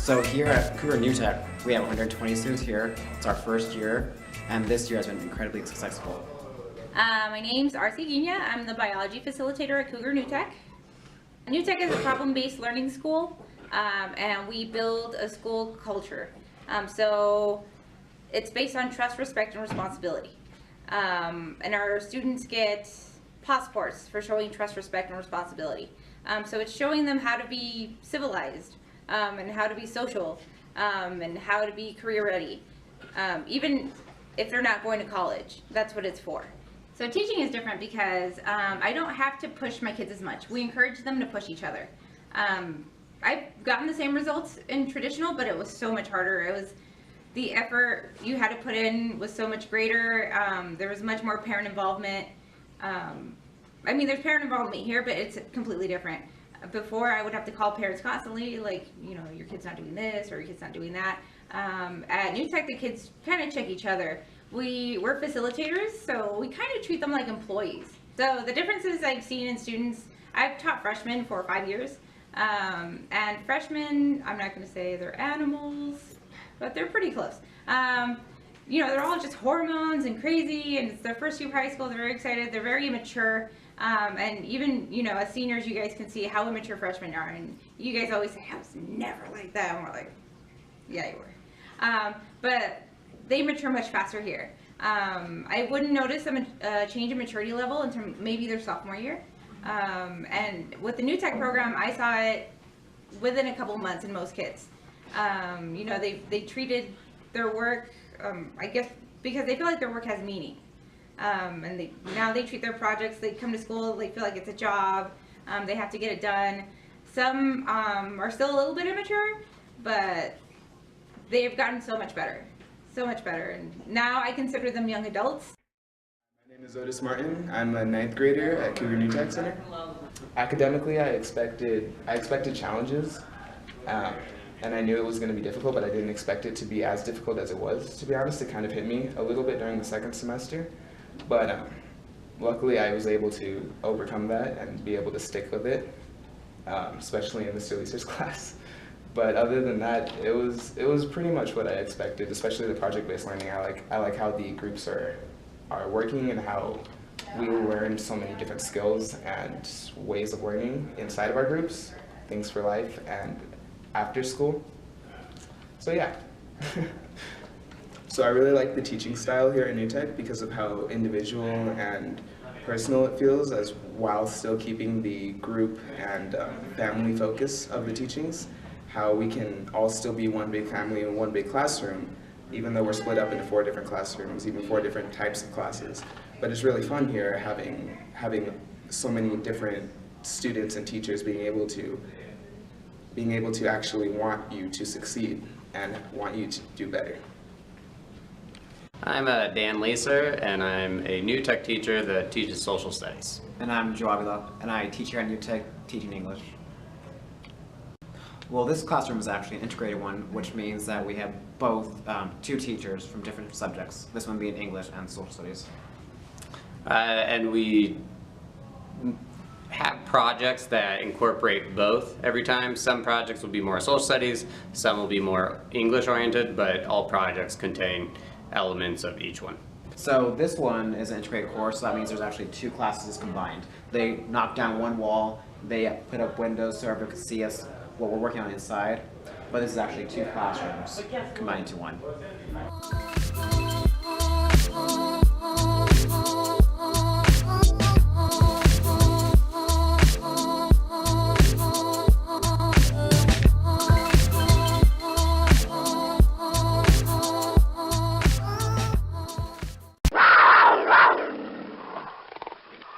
So here at Cougar New Tech, we have 120 students here. It's our first year, and this year has been incredibly successful. My name's Arcy, Aguina. I'm the biology facilitator at Cougar New Tech. New Tech is a problem-based learning school, and we build a school culture. So it's based on trust, respect, and responsibility. And our students get passports for showing trust, respect, and responsibility. So it's showing them how to be civilized, and how to be social, and how to be career ready, even if they're not going to college. That's what it's for. So teaching is different because I don't have to push my kids as much. We encourage them to push each other. I've gotten the same results in traditional, but it was so much harder. It was the effort you had to put in was so much greater. There was much more parent involvement. I mean, there's parent involvement here, but it's completely different. Before, I would have to call parents constantly, like, you know, your kid's not doing this or your kid's not doing that. At New Tech, the kids kind of check each other. We're facilitators, so we kind of treat them like employees. So the differences I've seen in students, I've taught freshmen for 5 years. And freshmen, I'm not going to say they're animals, but they're pretty close. You know, they're all just hormones and crazy, and it's their first year of high school. They're very excited. They're very immature. And even, you know, as seniors, you guys can see how immature freshmen are. And you guys always say, I was never like that. And we're like, yeah, you were. But they mature much faster here. I wouldn't notice a change in maturity level until maybe their sophomore year. And with the New Tech program, I saw it within a couple months in most kids. You know, they treated their work, I guess, because they feel like their work has meaning. And now they treat their projects, they come to school, they feel like it's a job, they have to get it done. Some are still a little bit immature, but they've gotten so much better, and now I consider them young adults. My name is Otis Martin. I'm a 9th grader at Cougar New Tech Center. Academically, I expected challenges, and I knew it was going to be difficult, but I didn't expect it to be as difficult as it was. To be honest, it kind of hit me a little bit during the second semester, but luckily I was able to overcome that and be able to stick with it, especially in Mr. Leeser's class. But other than that, it was pretty much what I expected, especially the project-based learning. I like how the groups are working and how we learn so many different skills and ways of learning inside of our groups, things for life and after school. So yeah. So I really like the teaching style here at New Tech because of how individual and personal it feels, as while still keeping the group and family focus of the teachings. How we can all still be one big family in one big classroom, even though we're split up into 4 different classrooms, even 4 different types of classes. But it's really fun here having so many different students and teachers being able to actually want you to succeed and want you to do better. I'm Dan Leeser, and I'm a New Tech teacher that teaches social studies. And I'm Avila, and I teach here at New Tech, teaching English. Well, this classroom is actually an integrated one, which means that we have both 2 teachers from different subjects, this one being English and social studies. And we have projects that incorporate both every time. Some projects will be more social studies, some will be more English oriented, but all projects contain elements of each one. So this one is an integrated course, so that means there's actually 2 classes combined. They knock down one wall, they put up windows so everyone can see us, what we're working on inside, but this is actually 2 classrooms combined into one.